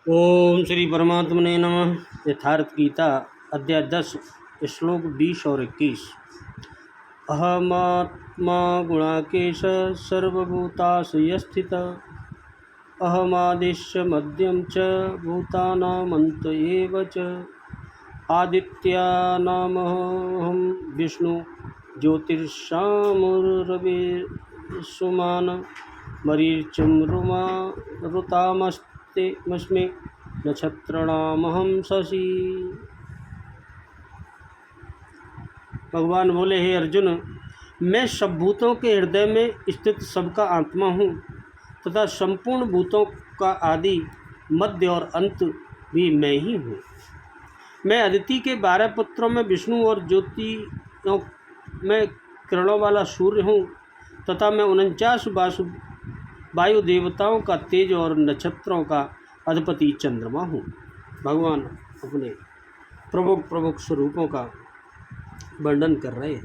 ओम श्री परमात्मने नमः। यथार्थ गीता अध्याय 10 श्लोक 20 और 21। अहमात्मा गुणाकेश सर्वभूताशय अहमादिश्य मध्यम च भूतानामन्त एव च आदित्यानामहं विष्णु ज्योतिषामुरविसुमान् मरीचिर्मरुमा ऋतामस्मि नक्षत्राणामहं शशि। भगवान बोले, हे अर्जुन, मैं सब भूतों के हृदय में स्थित सबका आत्मा हूँ तथा संपूर्ण भूतों का आदि मध्य और अंत भी मैं ही हूँ। मैं अदिति के 12 पुत्रों में विष्णु और ज्योतियों में किरणों वाला सूर्य हूँ तथा मैं 49 वायु देवताओं का तेज और नक्षत्रों का अधिपति चंद्रमा हूँ। भगवान अपने प्रमुख स्वरूपों का वर्णन कर रहे हैं।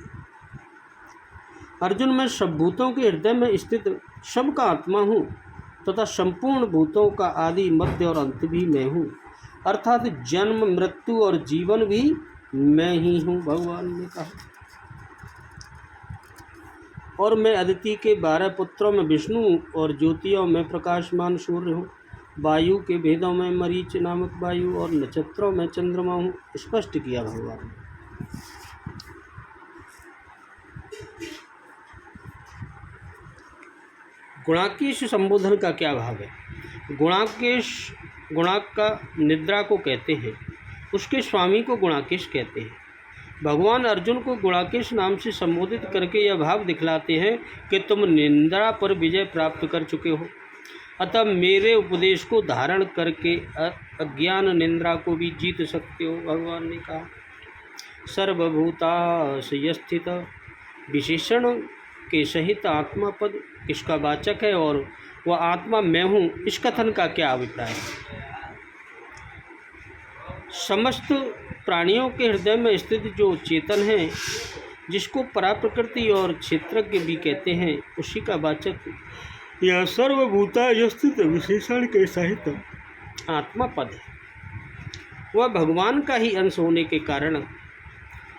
अर्जुन, मैं सब भूतों के हृदय में स्थित सबका आत्मा हूँ तथा संपूर्ण भूतों का आदि मध्य और अंत भी मैं हूँ, अर्थात जन्म मृत्यु और जीवन भी मैं ही हूँ। भगवान ने कहा, और मैं अदिति के 12 पुत्रों में विष्णु और ज्योतियों में प्रकाशमान सूर्य हूँ, वायु के भेदों में मरीच नामक वायु और नक्षत्रों में चंद्रमा हूँ। स्पष्ट किया भगवान। गुणाकेश संबोधन का क्या भाव है? गुणाक का निद्रा को कहते हैं, उसके स्वामी को गुणाकेश कहते हैं। भगवान अर्जुन को गुणाकेश नाम से संबोधित करके यह भाव दिखलाते हैं कि तुम निंद्रा पर विजय प्राप्त कर चुके हो, अतः मेरे उपदेश को धारण करके अज्ञान निंद्रा को भी जीत सकते हो। भगवान ने कहा, सर्वभूताशय स्थित विशेषण के सहित आत्मा पद किसका वाचक है और वह आत्मा मैं हूँ, इस कथन का क्या अभिप्राय है? समस्त प्राणियों के हृदय में स्थित जो चेतन है, जिसको पराप्रकृति और क्षेत्रज्ञ भी कहते हैं, उसी का वाचक यह सर्वभूता स्थित विशेषण के सहित आत्मा पद है। वह भगवान का ही अंश होने के कारण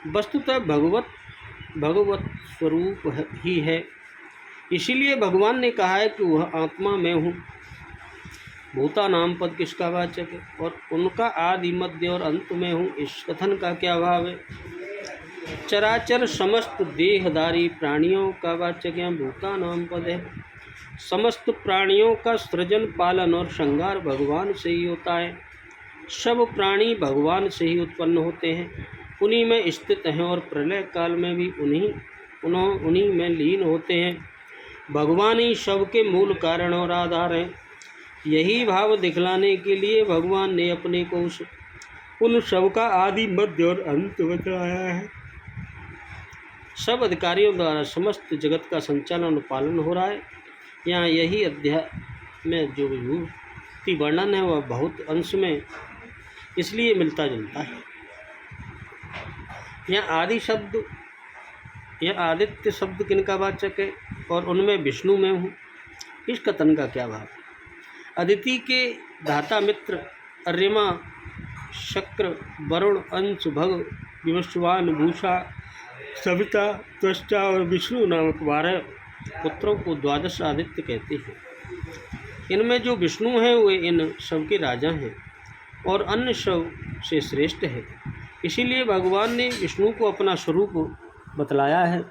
वस्तुतः भगवत स्वरूप ही है। इसीलिए भगवान ने कहा है कि वह आत्मा मैं हूँ। भूता नाम पद किसका वाचक है और उनका आदि मध्य और अंत में हूँ, इस कथन का क्या भाव है? चराचर समस्त देहधारी प्राणियों का वाचक यहाँ भूता नाम पद है। समस्त प्राणियों का सृजन पालन और श्रृंगार भगवान से ही होता है। सब प्राणी भगवान से ही उत्पन्न होते हैं, उन्हीं में स्थित हैं और प्रलय काल में भी उन्हीं में लीन होते हैं। भगवान ही सबके मूल कारण और आधार हैं। यही भाव दिखलाने के लिए भगवान ने अपने को उन सब का आदि मध्य और अंत बताया है। सब अधिकारियों द्वारा समस्त जगत का संचालन और पालन हो रहा है। यहाँ यही अध्याय में जो विभूति वर्णन है वह बहुत अंश में इसलिए मिलता जुलता है। यह आदित्य शब्द किनका वाचक है और उनमें विष्णु में हूँ, इस कथन का क्या भाव? अदिति के धाता मित्र अर्यमा, शक्र, वरुण, अंश, भग, विवस्वान, भूषा, सविता, त्वष्टा और विष्णु नामक 12 पुत्रों को 12 आदित्य कहते हैं। इनमें जो विष्णु हैं वे इन सबके राजा हैं और अन्य सब से श्रेष्ठ है। इसीलिए भगवान ने विष्णु को अपना स्वरूप बतलाया है।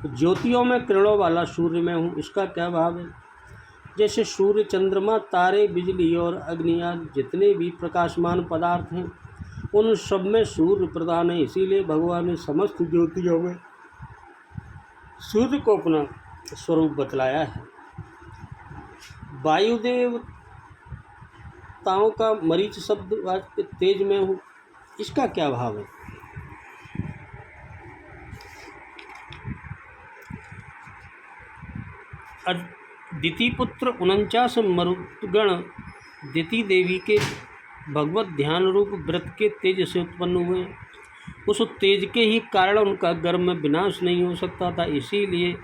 ज्योतियों में किरणों वाला सूर्य में हूँ, इसका क्या भाव है? जैसे सूर्य, चंद्रमा, तारे, बिजली और अग्नि आदि जितने भी प्रकाशमान पदार्थ हैं, उन सब में सूर्य प्रधान है। इसीलिए भगवान ने समस्त ज्योतियों में सूर्य को अपना स्वरूप बतलाया है। वायुदेव ताओं का मरीच शब्द तेज में हूँ, इसका क्या भाव है? दिति पुत्र 49 मरुद्गण दिति देवी के भगवत ध्यान रूप व्रत के तेज से उत्पन्न हुए। उस तेज के ही कारण उनका गर्भ में विनाश नहीं हो सकता था, इसीलिए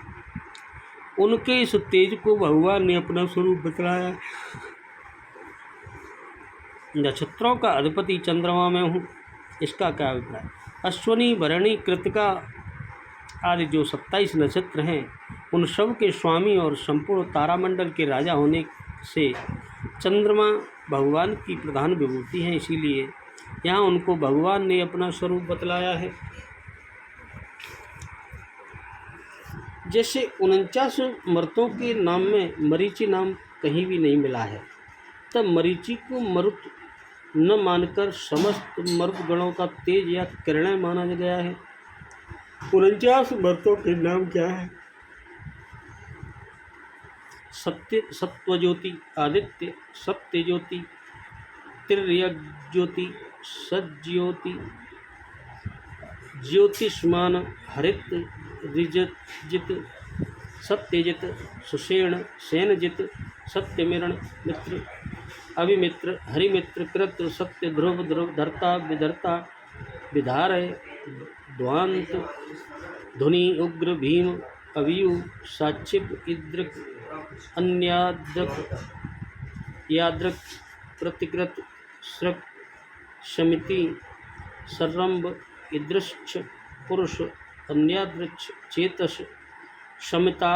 उनके इस तेज को भगवान ने अपना स्वरूप बतलाया। नक्षत्रों का अधिपति चंद्रमा में हूँ, इसका क्या अभिप्राय। अश्वनी, भरणी, कृतिका आदि जो 27 नक्षत्र हैं उन सब के स्वामी और संपूर्ण तारामंडल के राजा होने से चंद्रमा भगवान की प्रधान विभूति है, इसीलिए यहाँ उनको भगवान ने अपना स्वरूप बतलाया है। जैसे 49 मरुतों के नाम में मरीचि नाम कहीं भी नहीं मिला है, तब मरीचि को मरुत न मानकर समस्त मरुत गणों का तेज या किरणय माना गया है। 49 मरुतों के नाम क्या है। सत्य, सत्वज्योति, आदित्य, सत्य ज्योति, तिर्यक ज्योति, सज्ज्योति, ज्योतिष्मान, हरित, ऋजित, सत्यजित, सुषेण, सेनजित, सत्यमिरण, मित्र, अभिमित्र, हरिमित्र, कृत, सत्य, ध्रुव, ध्रुव, धर्ता, विधर्ता, विधारय, ध्वांत, धुनि, उग्र, भीम, अवियु, साक्षिप, इद्रक, अन्याद्रक, याद्रक, प्रतिकृत, श्रक, शमिति, सर्रंभ, इदृक्ष, पुरुष, अन्यादृक्ष, चेतस, शमिता,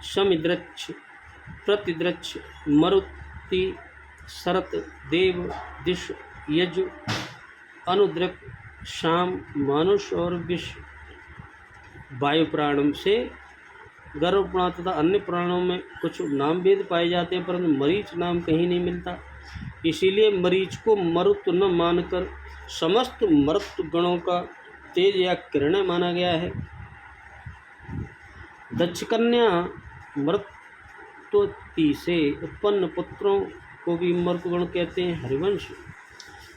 शमिदृक्ष, प्रतिदृक्ष, मरुति, शरत, देव, दिश, यज, अनुद्रक, शाम, मानुष और विष। वायु प्राणों से गर्भ प्राण तथा अन्य प्राणों में कुछ नाम भेद पाए जाते हैं, परंतु मरीच नाम कहीं नहीं मिलता। इसीलिए मरीच को मरुत न मानकर समस्त मरुत गणों का तेज या किरण माना गया है। दक्ष कन्या मरुत्वती से उत्पन्न पुत्रों को भी मरुतगण कहते हैं। हरिवंश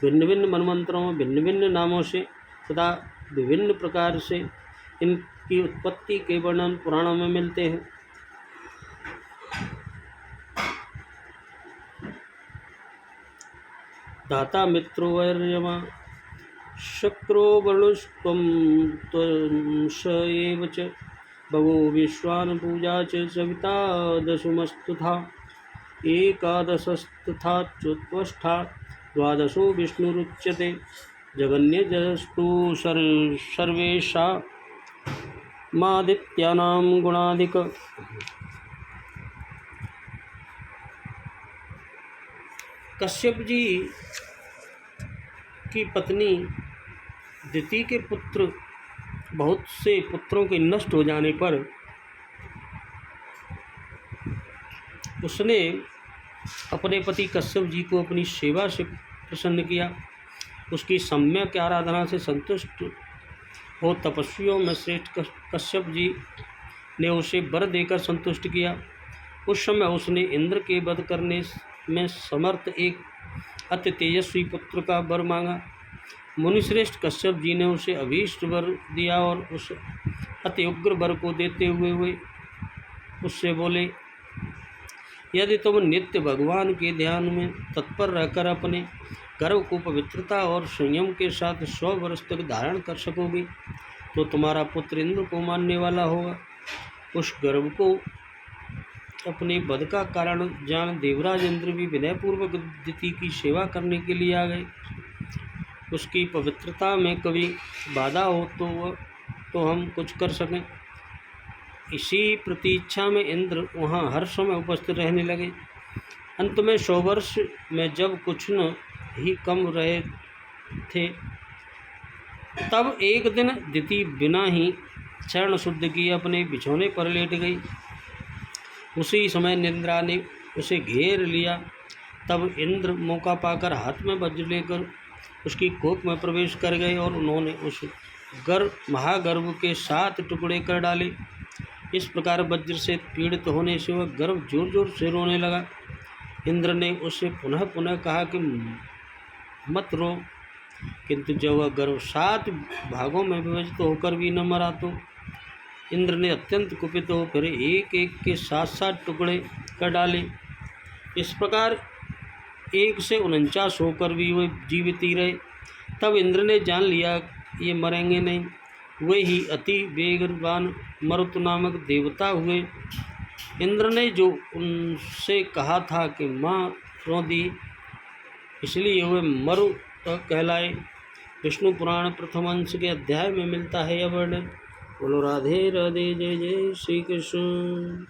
भिन्न भिन्न मनमंत्रों में भिन्न भिन्न नामों से तथा विभिन्न प्रकार से इनकी उत्पत्ति के वर्णन पुराणों में मिलते हैं। दाता मित्रो वैर्यमा शक्रो वरुणस्त्वं त्वंश एव च भगो विश्वान् पूजा च सविता दशमस्तथा एकादशस्तथा चतुष्टा द्वादशो विष्णुरुच्यते जगन्यजस्तु सर्वेषा मादित्यानां गुणाधिक। कश्यप जी की पत्नी दिति के पुत्र बहुत से पुत्रों के नष्ट हो जाने पर उसने अपने पति कश्यप जी को अपनी सेवा से प्रसन्न किया। उसकी सम्यक आराधना से संतुष्ट हो तपस्वियों में श्रेष्ठ कश्यप जी ने उसे वर देकर संतुष्ट किया। उस समय उसने इंद्र के वध करने में समर्थ एक अति तेजस्वी पुत्र का वर मांगा। मुनिश्रेष्ठ कश्यप जी ने उसे अभीष्ट वर दिया और उस अति उग्र वर को देते हुए उससे बोले, यदि तुम नित्य भगवान के ध्यान में तत्पर रहकर अपने गर्भ को पवित्रता और संयम के साथ 100 वर्ष तक धारण कर सकोगे तो तुम्हारा पुत्र इंद्र को मानने वाला होगा। उस गर्भ को अपने वध का कारण जान देवराज इंद्र भी विनयपूर्वक दिति की सेवा करने के लिए आ गए। उसकी पवित्रता में कभी बाधा हो तो हम कुछ कर सकें, इसी प्रतीक्षा में इंद्र वहाँ हर समय उपस्थित रहने लगे। अंत में 100 वर्ष में जब कुछ न ही कम रहे थे तब एक दिन दिति बिना ही चरण शुद्ध किए अपने बिछौने पर लेट गई। उसी समय निद्रा ने उसे घेर लिया। तब इंद्र मौका पाकर हाथ में वज्र लेकर उसकी कोख में प्रवेश कर गए और उन्होंने उस महागर्भ के 7 टुकड़े कर डाले। इस प्रकार वज्र से पीड़ित होने से वह गर्भ जोर जोर से रोने लगा। इंद्र ने उसे पुनः पुनः कहा कि मत रो, किंतु जब वह गर्भ 7 भागों में विभाजित होकर भी न मरा तो इंद्र ने अत्यंत कुपित हो फिर एक एक के 7 टुकड़े कर डाले। इस प्रकार 1 से 49 होकर भी वे जीवित ही रहे। तब इंद्र ने जान लिया ये मरेंगे नहीं। वे ही अति वेगवान मरुत नामक देवता हुए। इंद्र ने जो उनसे कहा था कि माँ रोदी इसलिए वे मरु कहलाए। विष्णु पुराण प्रथम अंश के अध्याय में मिलता है यह वर्णन। बोलो राधे राधे, जय जय श्री कृष्ण।